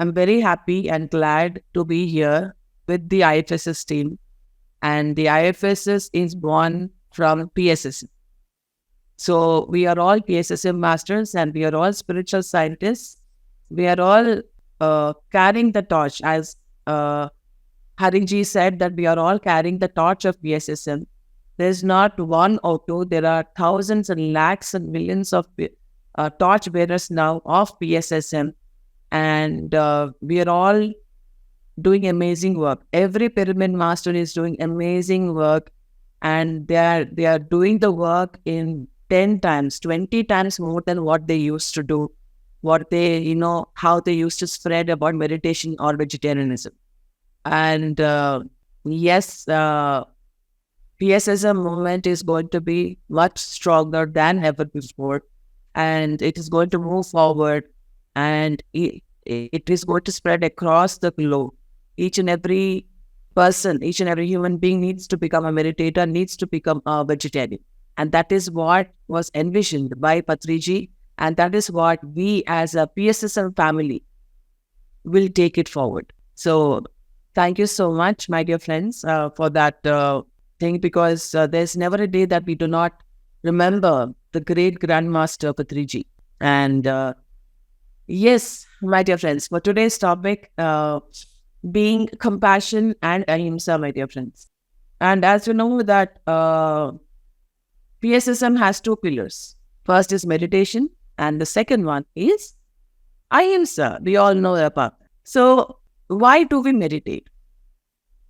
I'm very happy and glad to be here with the IFSS team. And the IFSS is born from PSSM. So we are all PSSM masters and we are all spiritual scientists. We are all carrying the torch, as Harinji said, that we are all carrying the torch of PSSM. There's not one or two, there are thousands and lakhs and millions of torch bearers now of PSSM. And we are all doing amazing work. Every pyramid master is doing amazing work, and they are doing the work in 10 times, 20 times more than what they used to do, what they, how they used to spread about meditation or vegetarianism. And yes, PSSM movement is going to be much stronger than ever before, and it is going to move forward, and it is going to spread across the globe. Each and every person, each and every human being needs to become a meditator, needs to become a vegetarian. And that is what was envisioned by Patriji. And that is what we as a PSSM family will take it forward. So thank you so much, my dear friends, for that thing, because there's never a day that we do not remember the great Grandmaster Patriji. And yes, my dear friends, for today's topic, being compassion and Ahimsa, my dear friends. And as you know that PSSM has two pillars. First is meditation, and the second one is Ahimsa. We all know about that. So why do we meditate?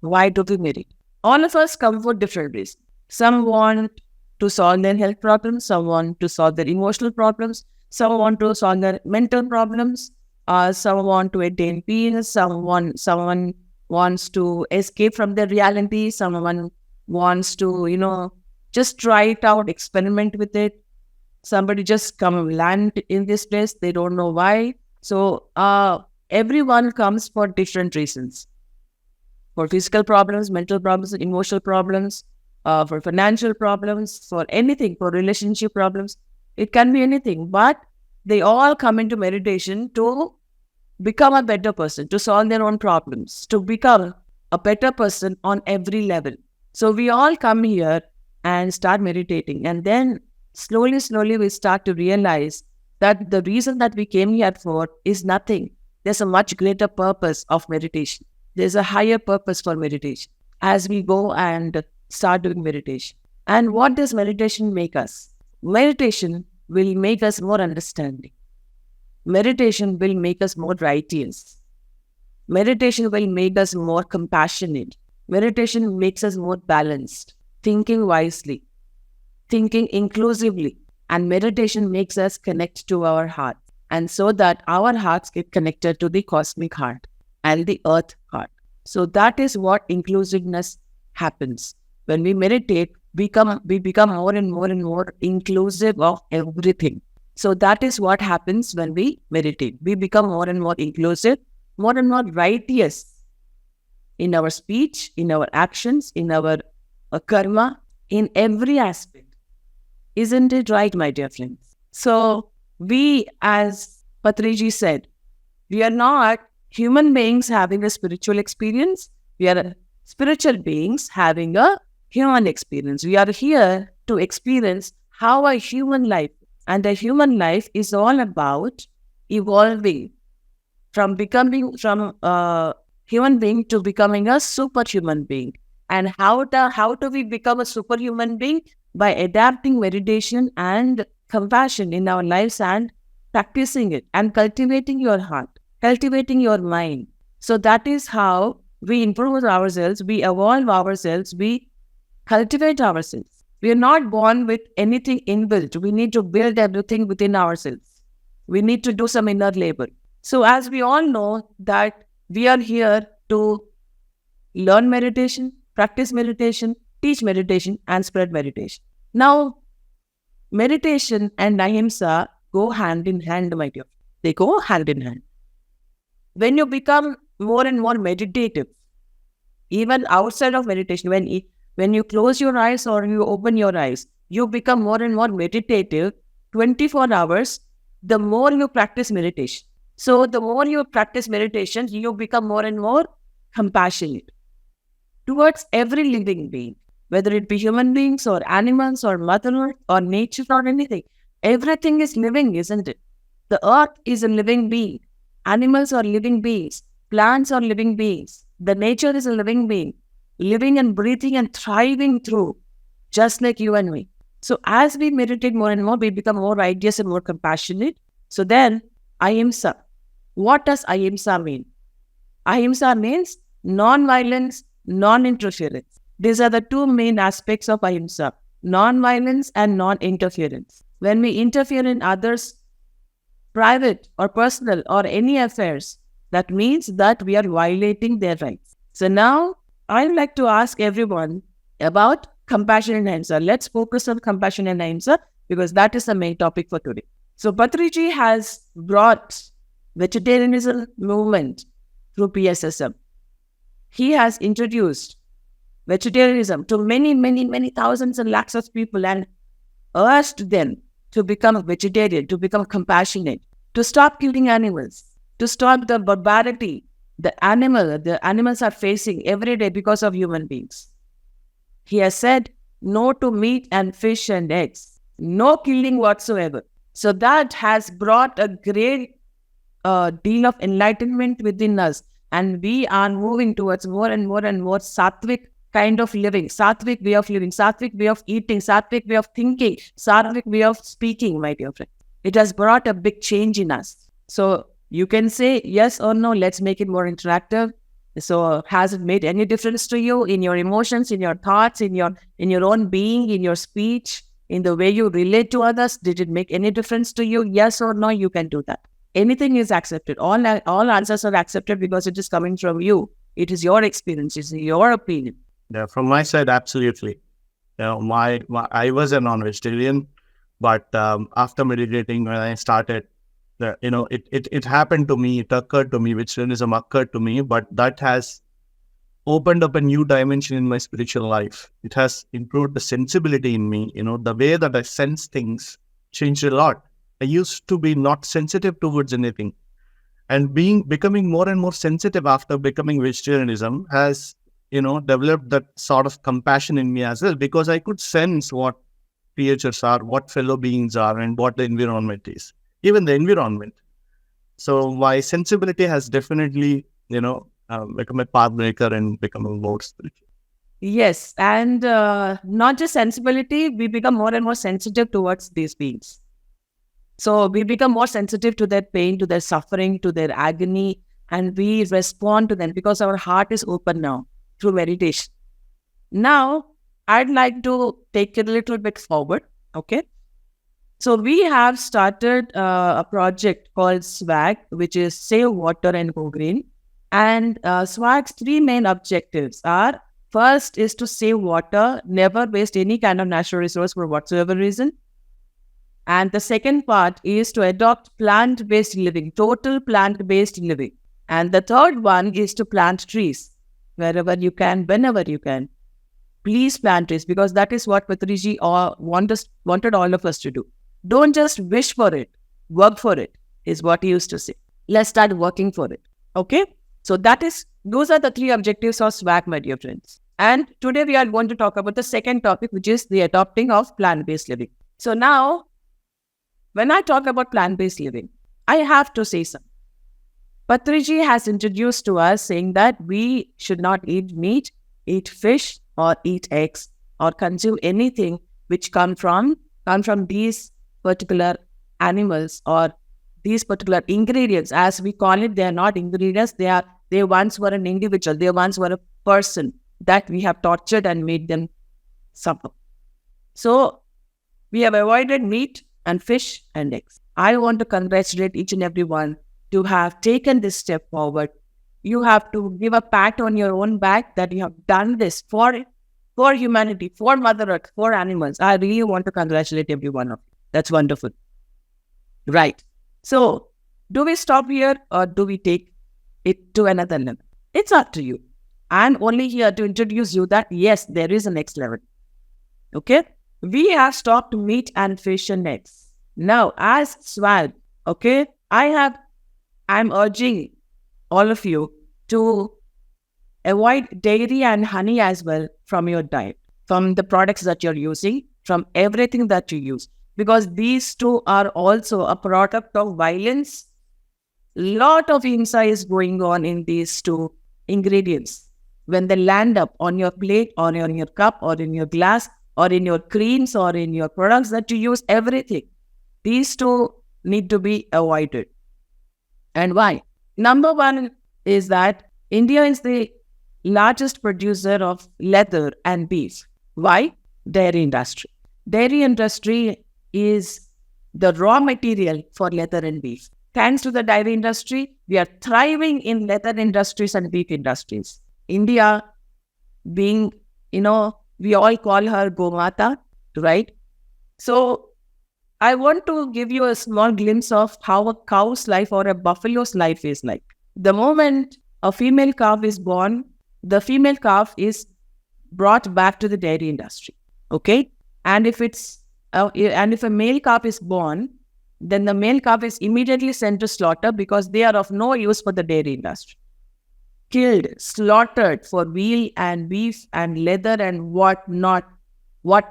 Why do we meditate? All of us come for different reasons. Some want to solve their health problems, some want to solve their emotional problems, some want to solve their mental problems, some want to attain peace, someone wants to escape from their reality, someone wants to, just try it out, experiment with it. Somebody just come land in this place, they don't know why. So everyone comes for different reasons. For physical problems, mental problems, emotional problems, for financial problems, for anything, for relationship problems. It can be anything, but they all come into meditation to become a better person, to solve their own problems, to become a better person on every level. So we all come here and start meditating, and then slowly we start to realize that the reason that we came here for is nothing. There's a much greater purpose of meditation. There's a higher purpose for meditation as we go and start doing meditation. And what does meditation make us? Meditation will make us more understanding. Meditation will make us more righteous. Meditation will make us more compassionate. Meditation makes us more balanced, thinking wisely, thinking inclusively. And meditation makes us connect to our heart. And so that our hearts get connected to the cosmic heart and the earth heart. So that is what inclusiveness happens. When we meditate, we become more and more inclusive of everything. So that is what happens when we meditate. We become more and more inclusive, more and more righteous in our speech, in our actions, in our karma, in every aspect. Isn't it right, my dear friends? So we, as Patriji said, we are not human beings having a spiritual experience. We are spiritual beings having a human experience. We are here to experience how a human life, and a human life is all about evolving from a human being to becoming a superhuman being. And how do we become a superhuman being? By adapting meditation and compassion in our lives and practicing it and cultivating your heart, cultivating your mind. So that is how we improve ourselves, we evolve ourselves, we cultivate ourselves. We are not born with anything inbuilt. We need to build everything within ourselves. We need to do some inner labor. So as we all know that we are here to learn meditation, practice meditation, teach meditation, and spread meditation. Now, meditation and Ahimsa go hand in hand, my dear. They go hand in hand. When you become more and more meditative, even outside of meditation, when you close your eyes or you open your eyes, you become more and more meditative 24 hours, the more you practice meditation. So the more you practice meditation, you become more and more compassionate towards every living being, whether it be human beings or animals or Mother Earth or nature or anything. Everything is living, isn't it? The earth is a living being. Animals are living beings. Plants are living beings. The nature is a living being, living and breathing and thriving through, just like you and me. So as we meditate more and more, we become more righteous and more compassionate. So then, Ahimsa. What does Ahimsa mean? Ahimsa means non-violence, non-interference. These are the two main aspects of Ahimsa, non-violence and non-interference. When we interfere in others' private or personal or any affairs, that means that we are violating their rights. So now, I'd like to ask everyone about compassion and Ahimsa. Let's focus on compassion and Ahimsa because that is the main topic for today. So Patriji has brought vegetarianism movement through PSSM. He has introduced vegetarianism to many, many, many thousands and lakhs of people and urged them to become vegetarian, to become compassionate, to stop killing animals, to stop the barbarity the animals are facing every day because of human beings. He has said no to meat and fish and eggs, no killing whatsoever. So that has brought a great deal of enlightenment within us. And we are moving towards more and more and more sattvic kind of living, sattvic way of living, sattvic way of eating, sattvic way of thinking, sattvic way of speaking, my dear friend. It has brought a big change in us. So you can say yes or no, let's make it more interactive. So has it made any difference to you in your emotions, in your thoughts, in your own being, in your speech, in the way you relate to others? Did it make any difference to you? Yes or no, you can do that. Anything is accepted. All answers are accepted because it is coming from you. It is your experience. It's your opinion. Yeah, from my side, absolutely. I was a non-vegetarian, but after meditating, when I started, it happened to me. It occurred to me. Vegetarianism occurred to me, but that has opened up a new dimension in my spiritual life. It has improved the sensibility in me. The way that I sense things changed a lot. I used to be not sensitive towards anything, and becoming more and more sensitive after becoming vegetarianism has developed that sort of compassion in me as well, because I could sense what creatures are, what fellow beings are, and what the environment is, even the environment. So my sensibility has definitely, become a path breaker and becoming more spiritual. Yes, and not just sensibility, we become more and more sensitive towards these beings. So we become more sensitive to their pain, to their suffering, to their agony, and we respond to them because our heart is open now through meditation. Now, I'd like to take it a little bit forward, okay? So we have started a project called SWAG, which is Save Water and Go Green. And SWAG's three main objectives are, first is to save water, never waste any kind of natural resource for whatsoever reason. And the second part is to adopt plant-based living, total plant-based living. And the third one is to plant trees wherever you can, whenever you can. Please plant trees, because that is what Patriji wanted all of us to do. Don't just wish for it, work for it, is what he used to say. Let's start working for it. Okay? So those are the three objectives of SWAG, my dear friends. And today we are going to talk about the second topic, which is the adopting of plant-based living. So now, when I talk about plant-based living, I have to say something. Patriji has introduced to us saying that we should not eat meat, eat fish, or eat eggs, or consume anything which come from these particular animals or these particular ingredients. As we call it, they are not ingredients. They once were an individual. They once were a person that we have tortured and made them suffer. So we have avoided meat and fish and eggs. I want to congratulate each and every one to have taken this step forward. You have to give a pat on your own back that you have done this for humanity, for Mother Earth, for animals. I really want to congratulate every one of you. That's wonderful. Right. So, do we stop here or do we take it to another level? It's up to you. I'm only here to introduce you that yes, there is a next level. Okay? We have stopped meat and fish and eggs. Now, as SWAG, okay, I I'm urging all of you to avoid dairy and honey as well from your diet, from the products that you're using, from everything that you use, because these two are also a product of violence. Lot of Ahimsa is going on in these two ingredients. When they land up on your plate or on your cup or in your glass or in your creams or in your products that you use, everything, these two need to be avoided. And why? Number one is that India is the largest producer of leather and beef. Why? Dairy industry. Dairy industry is the raw material for leather and beef. Thanks to the dairy industry, we are thriving in leather industries and beef industries. India being, we all call her Gomata, right? So I want to give you a small glimpse of how a cow's life or a buffalo's life is like. The moment a female calf is born, the female calf is brought back to the dairy industry. Okay, and if a male calf is born, then the male calf is immediately sent to slaughter because they are of no use for the dairy industry. Killed, slaughtered for veal and beef and leather and what not.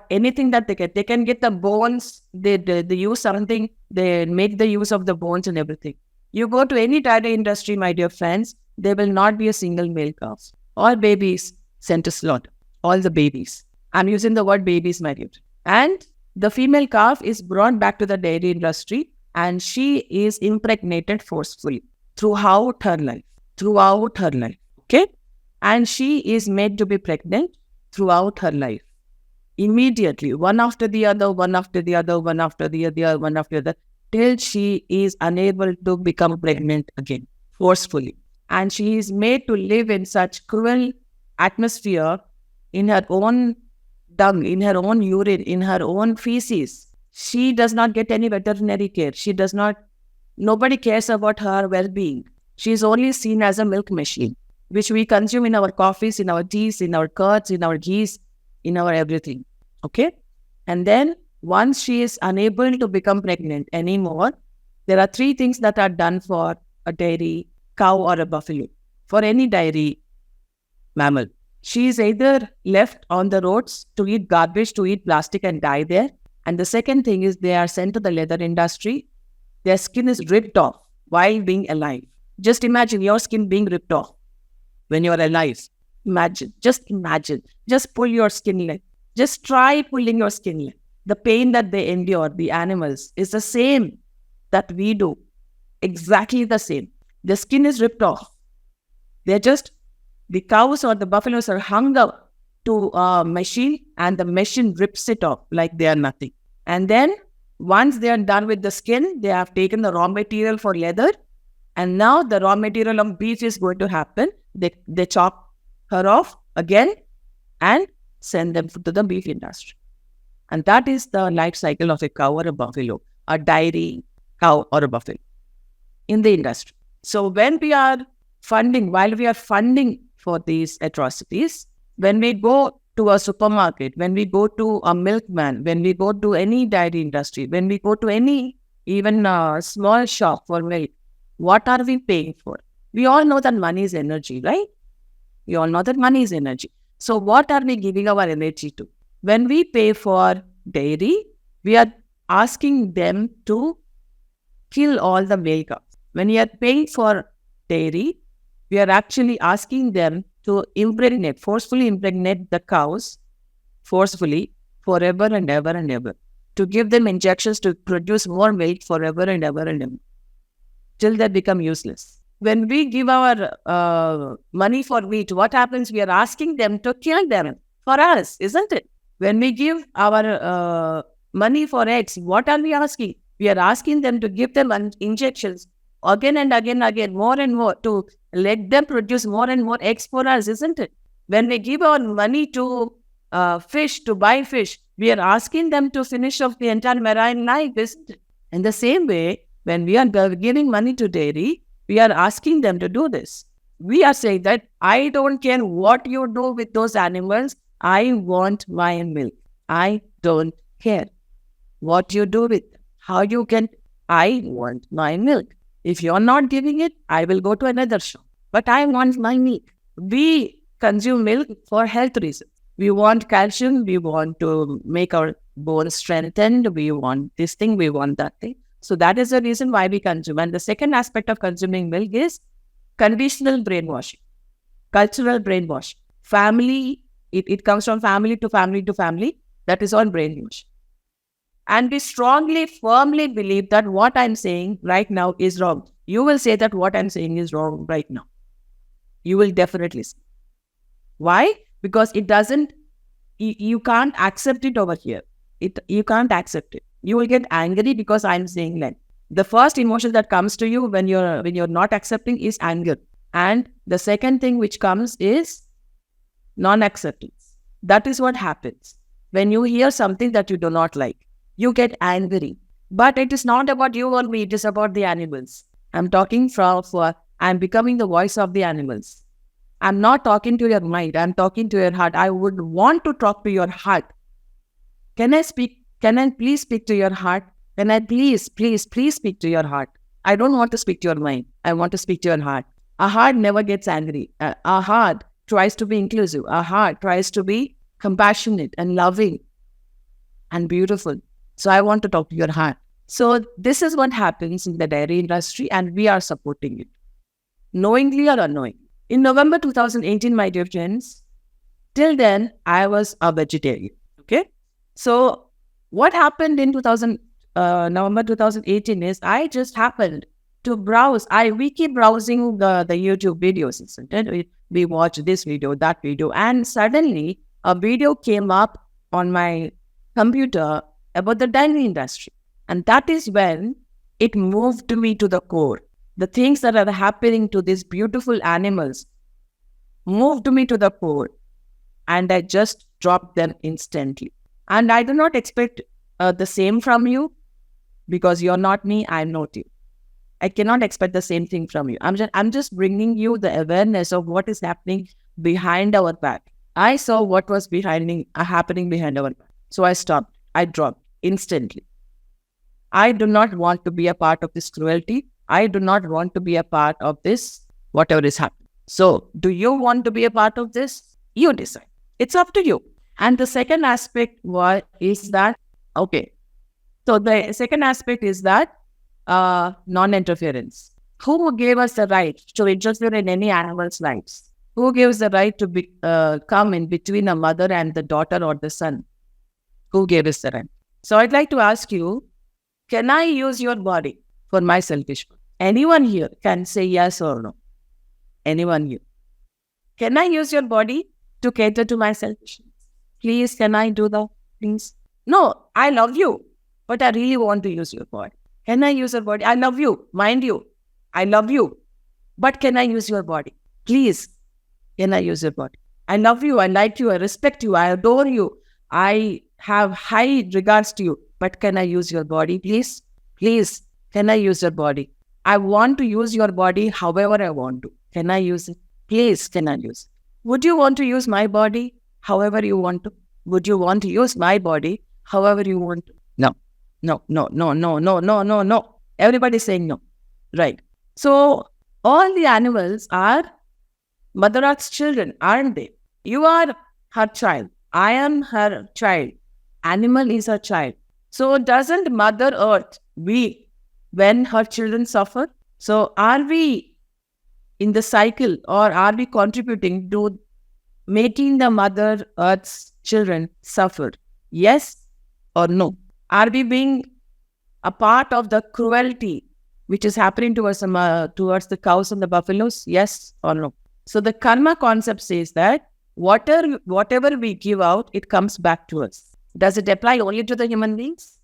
Anything that they can get the bones, they use something, they make the use of the bones and everything. You go to any dairy industry, my dear friends, there will not be a single male calf. All babies sent to slaughter. All the babies. I'm using the word babies, my dear. And the female calf is brought back to the dairy industry and she is impregnated forcefully throughout her life. Okay? And she is made to be pregnant throughout her life. Immediately, one after the other, till she is unable to become pregnant again, forcefully. And she is made to live in such cruel atmosphere in her own dung, in her own urine, in her own feces. She does not get any veterinary care. Nobody cares about her well-being. She is only seen as a milk machine, which we consume in our coffees, in our teas, in our curds, in our ghees, in our everything. Okay? And then once she is unable to become pregnant anymore, there are 3 things that are done for a dairy cow or a buffalo, for any dairy mammal. She is either left on the roads to eat garbage, to eat plastic and die there. And the second thing is they are sent to the leather industry. Their skin is ripped off while being alive. Just imagine your skin being ripped off when you are alive. Imagine. Just pull your skin leg. Just try pulling your skin leg. The pain that they endure, the animals, is the same that we do. Exactly the same. The skin is ripped off. The cows or the buffaloes are hung up to a machine and the machine rips it off like they are nothing. And then once they are done with the skin, they have taken the raw material for leather. And now the raw material of beef is going to happen. They chop her off again and send them to the beef industry. And that is the life cycle of a cow or a buffalo, a dairy cow or a buffalo in the industry. So while we are funding for these atrocities, when we go to a supermarket, when we go to a milkman, when we go to any dairy industry, when we go to any even small shop for milk, what are we paying for? We all know that money is energy, right? We all know that money is energy. So what are we giving our energy to? When we pay for dairy, we are asking them to kill all the male cows. When we are paying for dairy, we are actually asking them to forcefully impregnate the cows, forcefully, forever and ever and ever, to give them injections to produce more milk forever and ever and ever, till they become useless. When we give our money for meat, what happens? We are asking them to kill them for us, isn't it? When we give our money for eggs, what are we asking? We are asking them to give them injections again and again, more and more, to let them produce more and more eggs for us, isn't it? When we give our money to fish, to buy fish, we are asking them to finish off the entire marine life, isn't it? In the same way, when we are giving money to dairy, we are asking them to do this. We are saying that I don't care what you do with those animals, I want my milk. I don't care what you do with them, how you can, I want my milk. If you're not giving it, I will go to another shop. But I want my milk. We consume milk for health reasons. We want calcium. We want to make our bones strengthened. We want this thing. We want that thing. So that is the reason why we consume. And the second aspect of consuming milk is conditional brainwashing, cultural brainwashing. Family, it comes from family to family to family. That is all brainwashing. And we strongly, firmly believe that what I'm saying right now is wrong. You will say that what I'm saying is wrong right now. You will definitely say. Why? Because it doesn't, you can't accept it over here. You can't accept it. You will get angry because I'm saying that. The first emotion that comes to you when you're not accepting is anger. And the second thing which comes is non-acceptance. That is what happens. When you hear something that you do not like, you get angry. But it is not about you or me, it is about the animals. I'm talking I'm becoming the voice of the animals. I'm not talking to your mind, I'm talking to your heart. I would want to talk to your heart. Can I please speak to your heart? Can I please speak to your heart? I don't want to speak to your mind. I want to speak to your heart. Our heart never gets angry. Our heart tries to be inclusive. Our heart tries to be compassionate and loving and beautiful. So I want to talk to your heart. So this is what happens in the dairy industry, and we are supporting it, knowingly or unknowingly. In November 2018, my dear friends, till then, I was a vegetarian. Okay? So what happened in November 2018 is I just happened to browse. We keep browsing the YouTube videos, isn't it? We watch this video, that video, and suddenly a video came up on my computer about the dairy industry. And that is when it moved me to the core. The things that are happening to these beautiful animals moved me to the core, and I just dropped them instantly. And I do not expect the same from you, because you're not me, I'm not you. I cannot expect the same thing from you. I'm just bringing you the awareness of what is happening behind our back. I saw what was happening behind our back. So I stopped. I dropped instantly. I do not want to be a part of this cruelty. I do not want to be a part of this, whatever is happening. So, do you want to be a part of this? You decide. It's up to you. And the second aspect is that, okay. So, the second aspect is that non-interference. Who gave us the right to interfere in any animal's lives? Who gives the right to come in between a mother and the daughter or the son? Who gave us the right? So, I'd like to ask you, can I use your body for my selfish good? Anyone here can say yes or no. Anyone here. Can I use your body to cater to my selfishness? Please, can I do that? Please. No, I love you, but I really want to use your body. Can I use your body? I love you. Mind you, I love you. But can I use your body? Please, can I use your body? I love you. I like you. I respect you. I adore you. I have high regards to you. But can I use your body, please? Please, can I use your body? I want to use your body however I want to. Can I use it? Please, can I use it? Would you want to use my body however you want to? Would you want to use my body however you want to? No, no, no, no, no, no, no, no, no. Everybody's saying no. Right. So, all the animals are Mother Earth's children, aren't they? You are her child. I am her child. Animal is her child. So, doesn't Mother Earth weep when her children suffer? So, are we in the cycle, or are we contributing to making the Mother Earth's children suffer? Yes or no? Are we being a part of the cruelty which is happening towards the cows and the buffaloes? Yes or no? So the karma concept says that whatever we give out, it comes back to us. Does it apply only to the human beings?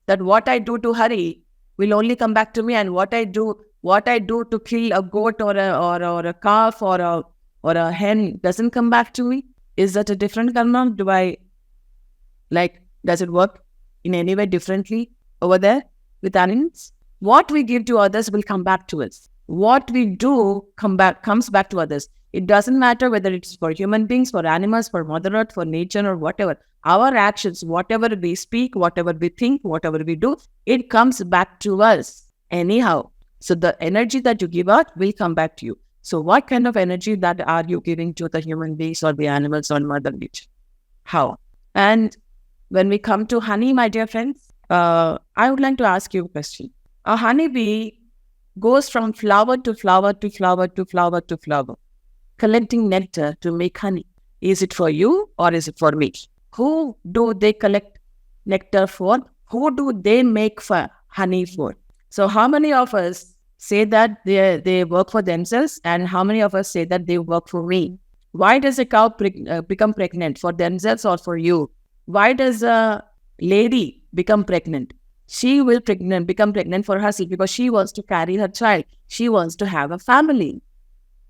That what I do to Hari will only come back to me, and what I do to kill a goat or a calf or a hen doesn't come back to me? Is that a different karma? Does it work in any way differently over there with animals? What we give to others will come back to us. What we do comes back to others. It doesn't matter whether it's for human beings, for animals, for Mother Earth, for nature, or whatever. Our actions, whatever we speak, whatever we think, whatever we do, it comes back to us anyhow. So the energy that you give out will come back to you. So what kind of energy that are you giving to the human beings or the animals or Mother Nature? How? And when we come to honey, my dear friends, I would like to ask you a question. A honeybee goes from flower to flower to flower to flower to flower, collecting nectar to make honey. Is it for you or is it for me? Who do they collect nectar for? Who do they make honey for? So how many of us say that they work for themselves, and how many of us say that they work for me? Why does a cow become pregnant? For themselves or for you? Why does a lady become pregnant? She will become pregnant for herself because she wants to carry her child. She wants to have a family.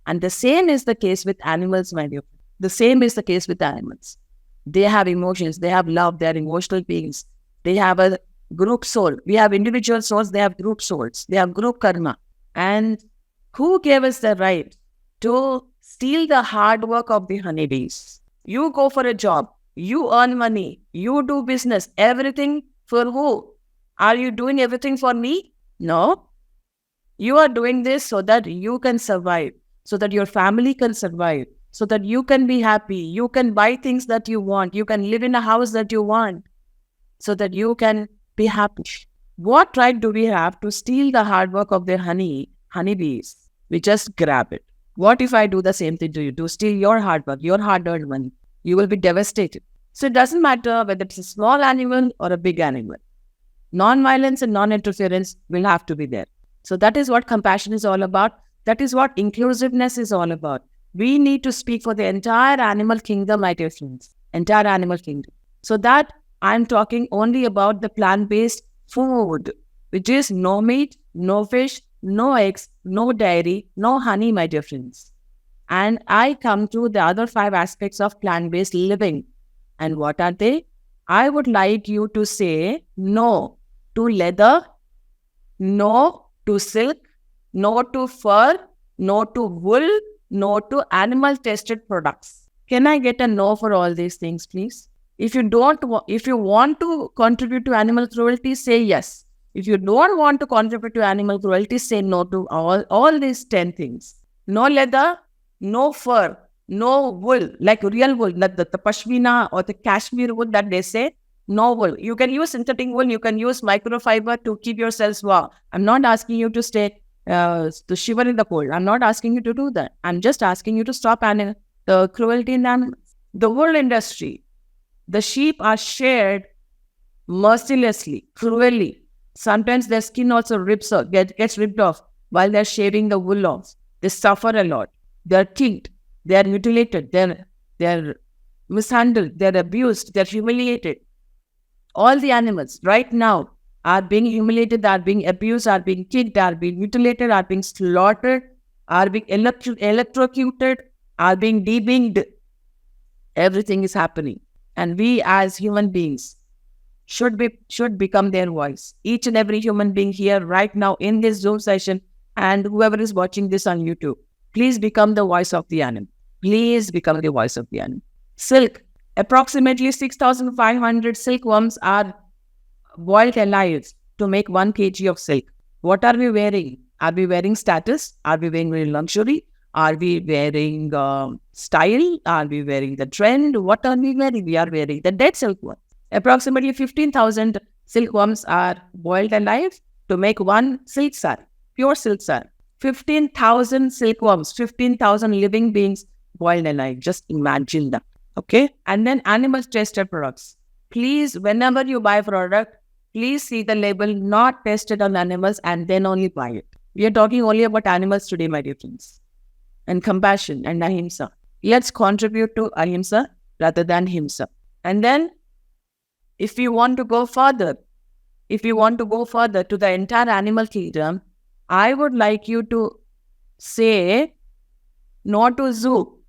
And the same is the case with animals, my dear. The same is the case with animals. They have emotions. They have love. They are emotional beings. They have a group soul. We have individual souls. They have group souls. They have group karma. And who gave us the right to steal the hard work of the honeybees? You go for a job. You earn money. You do business. Everything for who? Are you doing everything for me? No. You are doing this so that you can survive, so that your family can survive, so that you can be happy. You can buy things that you want. You can live in a house that you want, so that you can be happy. What right do we have to steal the hard work of the honeybees? We just grab it. What if I do the same thing to you, to steal your hard work, your hard-earned money? You will be devastated. So it doesn't matter whether it's a small animal or a big animal. Non-violence and non-interference will have to be there. So that is what compassion is all about. That is what inclusiveness is all about. We need to speak for the entire animal kingdom, my dear friends. Entire animal kingdom. So that I'm talking only about the plant-based food, which is no meat, no fish, no eggs, no dairy, no honey, my dear friends. And I come to the other 5 aspects of plant-based living. And what are they? I would like you to say no to leather, no to silk, no to fur, no to wool, no to animal-tested products. Can I get a no for all these things, please? If you want to contribute to animal cruelty, say yes. If you don't want to contribute to animal cruelty, say no to all these 10 things. No leather, no fur, no wool, like real wool, like the pashmina or the cashmere wool that they say. No wool. You can use synthetic wool. You can use microfiber to keep yourselves warm. I'm not asking you to stay to shiver in the cold. I'm not asking you to do that. I'm just asking you to stop the cruelty in animals. The wool industry. The sheep are shared mercilessly, cruelly. Sometimes their skin also gets ripped off while they're shaving the wool off. They suffer a lot. They're kicked. They're mutilated. They're mishandled. They're abused. They're humiliated. All the animals right now are being humiliated, are being abused, are being kicked, are being mutilated, are being slaughtered, are being electrocuted, are being debeinged. Everything is happening. And we as human beings should become their voice. Each and every human being here right now in this Zoom session, and whoever is watching this on YouTube, please become the voice of the animal. Please become the voice of the animal. Silk. Approximately 6,500 silkworms are boiled alive to make 1 kg of silk. What are we wearing? Are we wearing status? Are we wearing luxury? Are we wearing style? Are we wearing the trend? What are we wearing? We are wearing the dead silkworm. Approximately 15,000 silkworms are boiled alive to make 1 silk saree, pure silk saree. 15,000 silkworms, 15,000 living beings boiled alive. Just imagine that. Okay? And then animal-tested products. Please, whenever you buy a product, please see the label not tested on animals and then only buy it. We are talking only about animals today, my dear friends. And compassion and ahimsa. Let's contribute to ahimsa rather than himsa. And then, if you want to go further to the entire animal kingdom, I would like you to say no to zoo,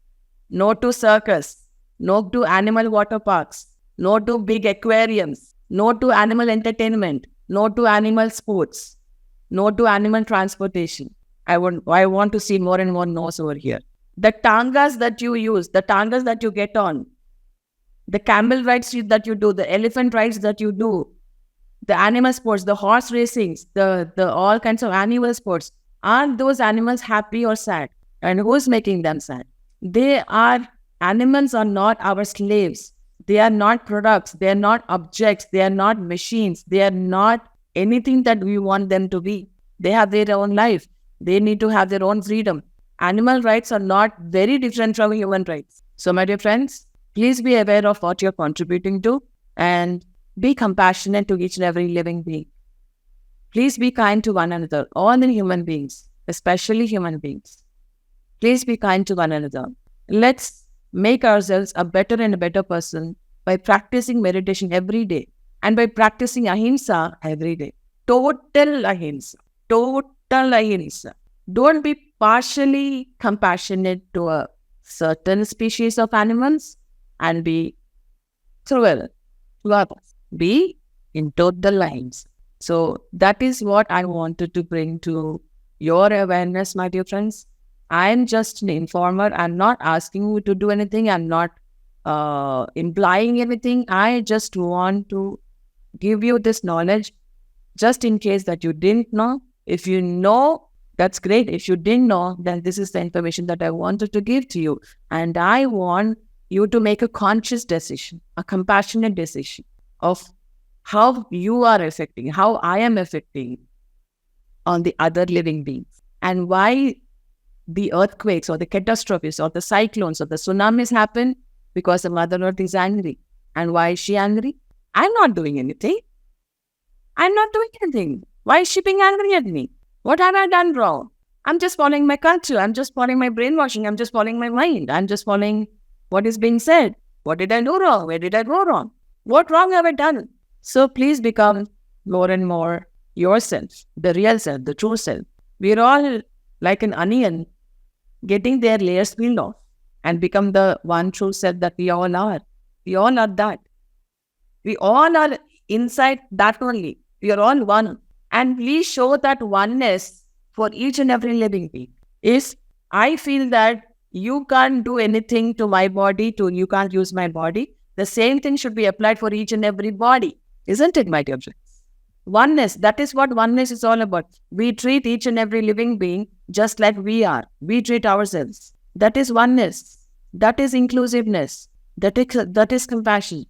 no to circus, no to animal water parks, no to big aquariums, no to animal entertainment, no to animal sports, no to animal transportation. I want to see more and more no's over here. The tangas that you use, the tangas that you get on, the camel rides that you do, the elephant rides that you do, The animal sports, the horse racings, the all kinds of animal sports, are those animals happy or sad? And who's making them sad? They are, animals are not our slaves. They are not products. They are not objects. They are not machines. They are not anything that we want them to be. They have their own life. They need to have their own freedom. Animal rights are not very different from human rights. So, my dear friends, please be aware of what you're contributing to and be compassionate to each and every living being. Please be kind to one another, all the human beings, especially human beings. Please be kind to one another. Let's make ourselves a better and a better person by practicing meditation every day and by practicing Ahimsa every day. Total Ahimsa. Total Ahimsa. Don't be partially compassionate to a certain species of animals and be cruel to others. Be in total Ahimsa. So that is what I wanted to bring to your awareness, my dear friends. I am just an informer. I'm not asking you to do anything. I'm not implying anything. I just want to give you this knowledge just in case that you didn't know. If you know, that's great. If you didn't know, then this is the information that I wanted to give to you. And I want you to make a conscious decision, a compassionate decision of how you are affecting, how I am affecting on the other living beings, and why the earthquakes or the catastrophes or the cyclones or the tsunamis happen, because the Mother Earth is angry. And why is she angry? I'm not doing anything. I'm not doing anything. Why is she being angry at me? What have I done wrong? I'm just following my culture. I'm just following my brainwashing. I'm just following my mind. I'm just following what is being said. What did I do wrong? Where did I go wrong? What wrong have I done? So please become more and more yourself, the real self, the true self. We're all like an onion, getting their layers peeled off and become the one true self that we all are. We all are that. We all are inside that only. We are all one. And we show that oneness for each and every living being. Is I feel that you can't do anything to my body, you can't use my body. The same thing should be applied for each and every body. Isn't it, my dear friends? Oneness, that is what oneness is all about. We treat each and every living being just like we are. We treat ourselves. That is oneness. That is inclusiveness. That is compassion.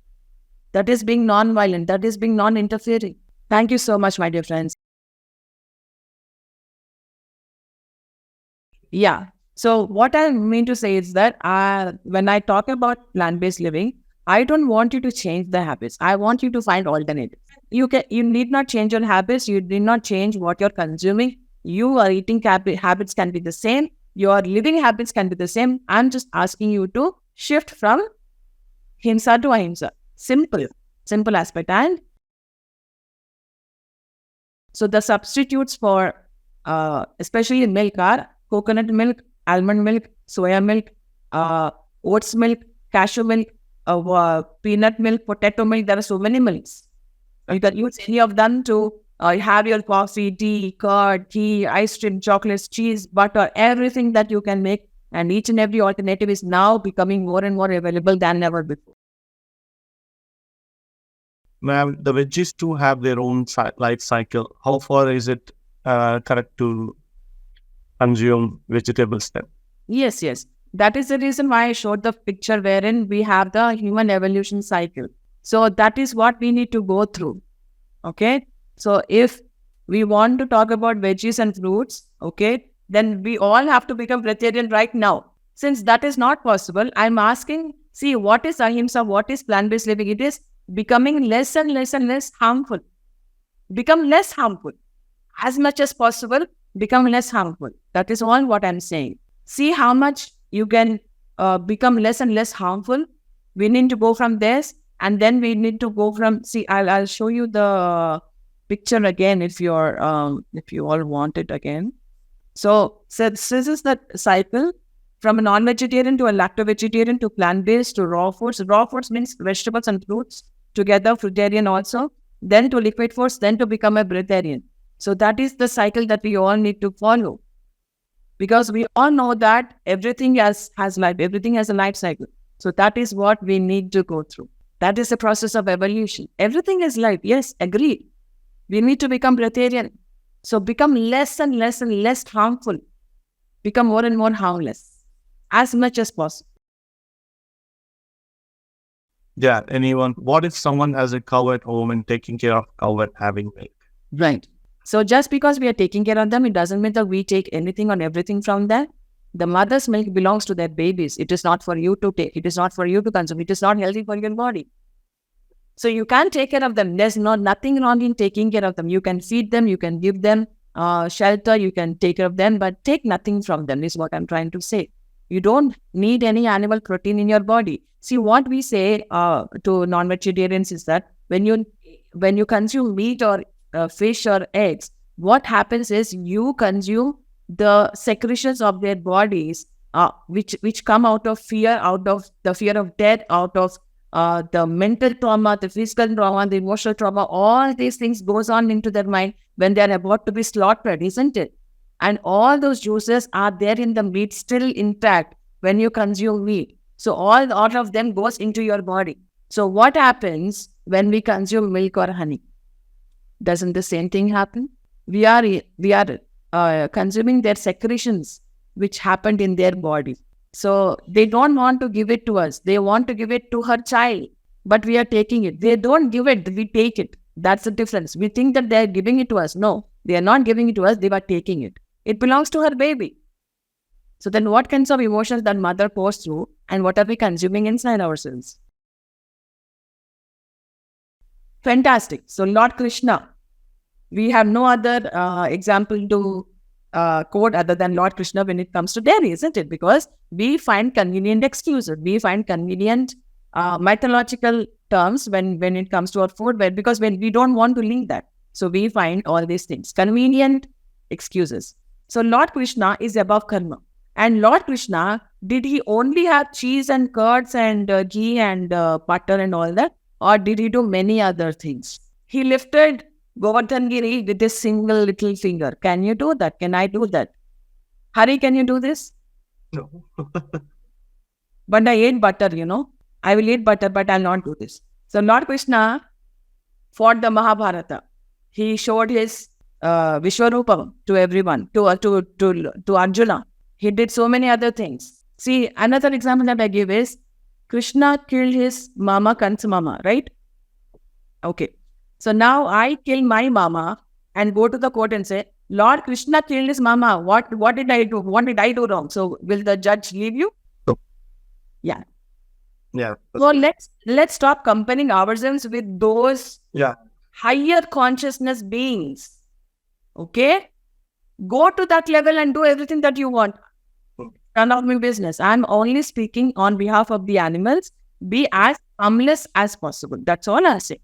That is being non-violent. That is being non-interfering. Thank you so much, my dear friends. Yeah. So what I mean to say is that when I talk about plant-based living, I don't want you to change the habits. I want you to find alternatives. You need not change your habits. You need not change what you're consuming. Your eating habits can be the same. Your living habits can be the same. I'm just asking you to shift from Himsa to Ahimsa. Simple aspect. And so the substitutes for, especially in milk, are coconut milk, almond milk, soya milk, oats milk, cashew milk, peanut milk, potato milk. There are so many milks. You can use any of them to have your coffee, tea, curd, tea, ice cream, chocolates, cheese, butter, everything that you can make. And each and every alternative is now becoming more and more available than ever before. Ma'am, the veggies too have their own life cycle. How far is it correct to consume vegetables then? Yes. That is the reason why I showed the picture wherein we have the human evolution cycle. So that is what we need to go through. Okay. So if we want to talk about veggies and fruits, okay, then we all have to become vegetarian right now. Since that is not possible, I'm asking, see, what is Ahimsa? What is plant-based living? It is becoming less and less and less harmful. Become less harmful. As much as possible, become less harmful. That is all what I'm saying. See how much you can become less and less harmful. We need to go from this, and then we need to go from, see, I'll show you the picture again if you all want it again. So this is the cycle from a non-vegetarian to a lacto-vegetarian to plant-based to raw foods. Raw foods means vegetables and fruits together, fruitarian also, then to liquid foods, then to become a breatharian. So that is the cycle that we all need to follow. Because we all know that everything has life, everything has a life cycle. So that is what we need to go through. That is the process of evolution. Everything is life, yes, agreed. We need to become breatharian. So become less and less and less harmful. Become more and more harmless as much as possible. Yeah. Anyone? What if someone has a cow at home and taking care of cow and having milk? Right. So just because we are taking care of them, it doesn't mean that we take anything or everything from them. The mother's milk belongs to their babies. It is not for you to take. It is not for you to consume. It is not healthy for your body. So you can take care of them. There's nothing wrong in taking care of them. You can feed them. You can give them shelter. You can take care of them, but take nothing from them is what I'm trying to say. You don't need any animal protein in your body. See, what we say to non-vegetarians is that when you consume meat or fish or eggs, what happens is you consume the secretions of their bodies, which come out of fear, out of the fear of death, out of the mental trauma, the physical trauma, the emotional trauma. All these things goes on into their mind when they are about to be slaughtered, isn't it? And all those juices are there in the meat, still intact when you consume meat. So all of them goes into your body. So what happens when we consume milk or honey? Doesn't the same thing happen? We are consuming their secretions which happened in their body. So they don't want to give it to us. They want to give it to her child, but we are taking it. They don't give it, we take it. That's the difference. We think that they are giving it to us. No, they are not giving it to us. They are taking it. It belongs to her baby. So then what kinds of emotions that mother goes through and what are we consuming inside ourselves? Fantastic. So Lord Krishna, we have no other example to quote other than Lord Krishna when it comes to dairy, isn't it? Because we find convenient excuses. We find convenient mythological terms when it comes to our food, because when we don't want to link that. So we find all these things, convenient excuses. So Lord Krishna is above karma. And Lord Krishna, did he only have cheese and curds and ghee and butter and all that? Or did he do many other things? He lifted Govardhan Giri with a single little finger. Can you do that? Can I do that? Hari, can you do this? No. But I ate butter, I will eat butter, but I'll not do this. So Lord Krishna fought the Mahabharata. He showed his Vishwarupam to everyone, to Arjuna. He did so many other things. See, another example that I give is Krishna killed his mama, Kansa mama, right? Okay. So now I kill my mama and go to the court and say, Lord Krishna killed his mama. What did I do? What did I do wrong? So will the judge leave you? No. Yeah. Yeah. So let's stop comparing ourselves with those higher consciousness beings. Okay? Go to that level and do everything that you want. None of my business. I'm only speaking on behalf of the animals. Be as harmless as possible. That's all I say.